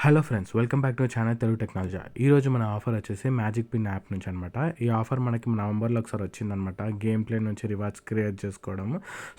Hello friends, welcome back to channel Telugu technology. ఈరోజు మన offer వచ్చేసి మ్యాజిక్ పిన్ యాప్ నుంచి అనమాట. ఈ ఆఫర్ మనకి నవంబర్లో ఒకసారి వచ్చిందనమాట. గేమ్ ప్లే నుంచి రివార్డ్స్ క్రియేట్ చేసుకోవడం.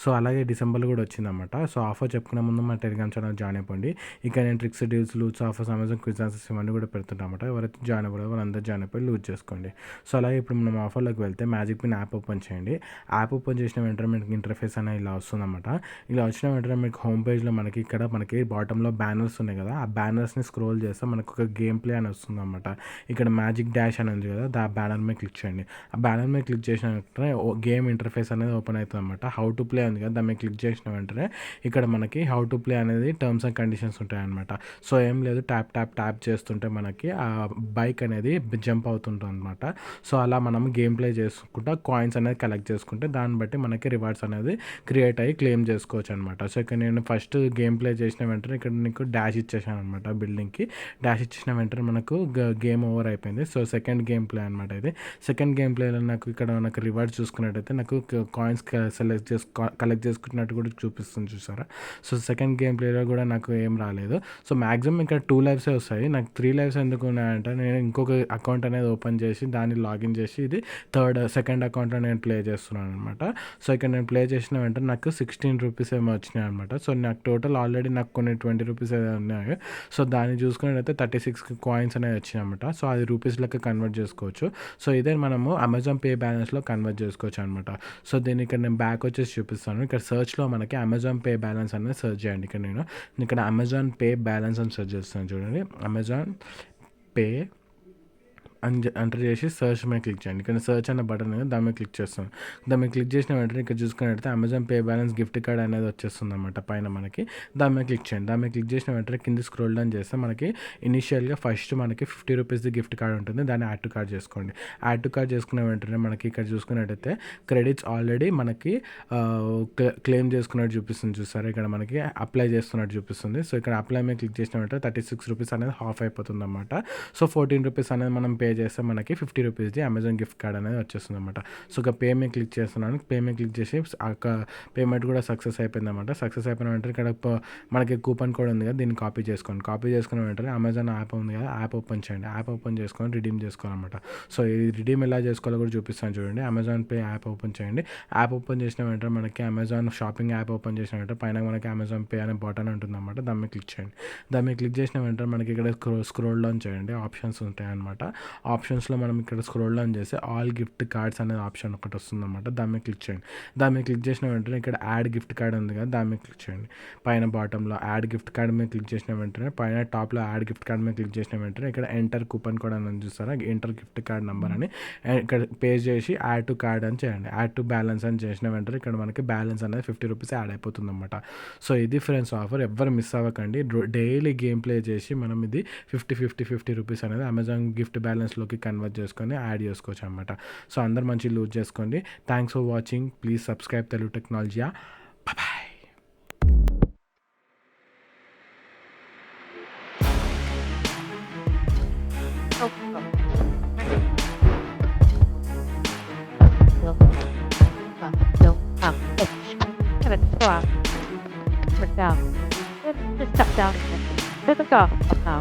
సో అలాగే డిసెంబర్లో కూడా వచ్చిందనమాట. సో ఆఫర్ చెప్పుకునే ముందు మన టెలిగ్రామ్ ఛానల్ జాయిన్ అయిపోండి. ఇక నేను tricks, deals, loots, offers, Amazon quiz answers ఇవన్నీ కూడా పెడుతుంటామట. ఎవరైతే జాయిన్ అవ్వడో వాళ్ళందరూ జాయిన్ అయిపోయి లూట్ చేసుకోండి. సో అలాగే ఇప్పుడు మనం ఆఫర్లోకి వెళ్తే మ్యాజిక్ పిన్ యాప్ ఓపెన్ చేయండి. యాప్ ఓపెన్ చేసిన వెంటనే మనకి ఇంటర్ఫేస్ అనేది ఇలా వస్తుందన్నమాట. ఇలా వచ్చిన వెంటనే మీకు హోమ్ పేజ్లో మనకి బాటంలో బ్యానర్స్ ఉన్నాయి కదా, ఆ బ్యానర్స్ని స్క్రోల్ చేస్తే మనకు ఒక గేమ్ ప్లే అని వస్తుంది అనమాట. ఇక్కడ మ్యాజిక్ డాష్ అని ఉంది కదా, ఆ బ్యానర్ మీద క్లిక్ చేయండి. ఆ బ్యానర్ మీద క్లిక్ చేసిన వెంటనే గేమ్ ఇంటర్ఫేస్ అనేది ఓపెన్ అవుతుంది అనమాట. హౌ టు ప్లే ఉంది కదా, దాని మీద క్లిక్ చేసిన వెంటనే ఇక్కడ మనకి హౌ టు ప్లే అనేది టర్మ్స్ అండ్ కండిషన్స్ ఉంటాయన్నమాట. సో ఏం లేదు, ట్యాప్ చేస్తుంటే మనకి ఆ బైక్ అనేది జంప్ అవుతుంటుంది అనమాట. సో అలా మనం గేమ్ ప్లే చేసుకుంటా కాయిన్స్ అనేది కలెక్ట్ చేసుకుంటే దాన్ని బట్టి మనకి రివార్డ్స్ అనేది క్రియేట్ అయ్యి క్లెయిమ్ చేసుకోవచ్చు అనమాట. సో ఇక్కడ నేను ఫస్ట్ గేమ్ ప్లే చేసిన వెంటనే ఇక్కడ నీకు డాష్ ఇచ్చేసాను అనమాట. బిల్డింగ్కి డాష్ ఇచ్చిన వెంటనే మనకు గేమ్ ఓవర్ అయిపోయింది. సో సెకండ్ గేమ్ ప్లే అనమాట ఇది. సెకండ్ గేమ్ ప్లేలో నాకు రివార్డ్స్ చూసుకున్నట్టయితే నాకు కాయిన్స్ కలెక్ట్ చేసుకున్నట్టు కూడా చూపిస్తుంది, చూసారా. సో సెకండ్ గేమ్ ప్లేలో కూడా నాకు ఏం రాలేదు. సో మ్యాక్సిమం ఇక్కడ 2 లైవ్సే వస్తాయి. నాకు 3 లైవ్స్ ఎందుకు ఉన్నాయంటే నేను ఇంకొక అకౌంట్ అనేది ఓపెన్ చేసి దాన్ని లాగిన్ చేసి ఇది సెకండ్ అకౌంట్లో నేను ప్లే చేస్తున్నాను అనమాట. సో ఇక్కడ నేను ప్లే చేసిన వెంటనే నాకు 16 రూపీస్ ఏమో వచ్చినాయి అనమాట. సో నాకు టోటల్ ఆల్రెడీ నాకు కొన్ని 20 రూపీస్ ఏదో ఉన్నాయి. సో దాన్ని చూసుకున్నట్టయితే 36 కాయిన్స్ అనేవి వచ్చినాయి అనమాట. సో అది రూపీస్లోకి కన్వర్ట్ చేసుకోవచ్చు. సో ఇదే మనము అమెజాన్ పే బ్యాలెన్స్లో కన్వర్ట్ చేసుకోవచ్చు అనమాట. సో దీన్ని ఇక్కడ నేను బ్యాక్ వచ్చేసి చూపిస్తాను. ఇక్కడ సర్చ్లో మనకి అమెజాన్ పే బ్యాలెన్స్ అనేది సెర్చ్ చేయండి. ఇక్కడ అమెజాన్ పే బ్యాలెన్స్ అని సెర్చ్ చేస్తాను, చూడండి. అమెజాన్ పే ఎంటర్ చేసి సర్చ్ మీద క్లిక్ చేయండి. ఇక్కడ సర్చ్ అనే బటన్ అనేది దాని మీద క్లిక్ చేస్తాను. దాని మీద క్లిక్ చేసిన వెంటనే ఇక్కడ చూసుకున్నట్టయితే Amazon pay balance gift card అనేది వచ్చేస్తుంది అనమాట పైన మనకి. దాని మీద క్లిక్ చేయండి. దాని మీద క్లిక్ చేసిన వెంటనే కింద స్క్రోల్ డౌన్ చేస్తే మనకి ఇనిషియల్గా ఫస్ట్ మనకి 50 రూపీస్ది గిఫ్ట్ కార్డ్ ఉంటుంది. దాన్ని యాడ్ టు కార్డ్ చేసుకోండి. యాడ్ టు కార్డ్ చేసుకున్న వెంటనే మనకి ఇక్కడ చూసుకున్నట్టయితే క్రెడిట్స్ ఆల్రెడీ మనకి క్లెయిమ్ చేసుకున్నట్టు చూపిస్తుంది, చూసారా. ఇక్కడ మనకి అప్లై చేస్తున్నట్టు చూపిస్తుంది. సో ఇక్కడ అప్లై మీద క్లిక్ చేసిన వెంటనే 36 రూపీస్ అనేది హాఫ్ అయిపోతుంది అనమాట. సో 14 రూపీస్ అనేది మనం పే చేస్తే మనకి 50 రూపీస్ది అమెజాన్ గిఫ్ట్ కార్డ్ అనేది వచ్చేస్తుంది అనమాట. సో ఇక పే మీద క్లిక్ చేస్తున్నాను. పే మీద క్లిక్ చేసి పేమెంట్ కూడా సక్సెస్ అయిపోయింది అనమాట. సక్సెస్ అయిపోయిన వెంటనే ఇక్కడ మనకి కూపన్ కోడ్ ఉంది కదా, దీన్ని కాపీ చేసుకోండి. కాపీ చేసుకున్న వెంటనే అమెజాన్ యాప్ ఉంది కదా, యాప్ ఓపెన్ చేయండి. యాప్ ఓపెన్ చేసుకొని రిడీమ్ చేసుకోవాలన్నమాట. సో ఈ రిడీమ్ ఎలా చేసుకోవాలో కూడా చూపిస్తాను, చూడండి. అమెజాన్ పే యాప్ ఓపెన్ చేయండి. యాప్ ఓపెన్ చేసిన వెంటనే మనకి అమెజాన్ షాపింగ్ యాప్ ఓపెన్ చేసిన వెంటనే పైన మనకి అమెజాన్ పే అనే బటన్ ఉంటుంది అనమాట. దాని మీద క్లిక్ చేయండి. దాని మీద క్లిక్ చేసిన వెంటనే మనకి ఇక్కడ స్క్రోల్ డౌన్ చేయండి. ఆప్షన్స్ ఉంటాయి అనమాట. ఆప్షన్స్లో మనం ఇక్కడ స్క్రోల్ డౌన్ చేస్తే ఆల్ గిఫ్ట్ కార్డ్స్ అనేది ఆప్షన్ ఒకటి వస్తుంది అనమాట. దాని మీద క్లిక్ చేయండి. దాని మీద క్లిక్ చేసిన వెంటనే ఇక్కడ యాడ్ గిఫ్ట్ కార్డ్ ఉంది కదా, దాని మీద క్లిక్ చేయండి. పైన బాటంలో యాడ్ గిఫ్ట్ కార్డ్ మీద క్లిక్ చేసిన వెంటనే పైన టాప్లో యాడ్ గిఫ్ట్ కార్డ్ మీద క్లిక్ చేసిన వెంటనే ఇక్కడ ఎంటర్ కూపన్ కోడ్ అని చూస్తారా, ఎంటర్ గిఫ్ట్ కార్డ్ నెంబర్ అని ఇక్కడ పే చేసి యాడ్ టు కార్డ్ అని చేయండి. యాడ్ టు బ్యాలెన్స్ అని చేసిన వెంటనే ఇక్కడ మనకి బ్యాలెన్స్ అనేది 50 రూపీస్ యాడ్ అయిపోతుంది అనమాట. సో ఇది ఫ్రెండ్స్ ఆఫర్, ఎవ్వరు మిస్ అవ్వకండి. డైలీ గేమ్ ప్లే చేసి మనం ఇది 50 రూపీస్ అనేది అమెజాన్ గిఫ్ట్ బ్యాలెన్స్లోకి కన్వర్ట్ చేసుకొని యాడ్ చేసుకోవచ్చు అనమాట. సో అందరు మంచి లూజ్ చేసుకోండి. Thanks for watching. Please subscribe Telugu technology. Bye. Just step down again. There's a girl now.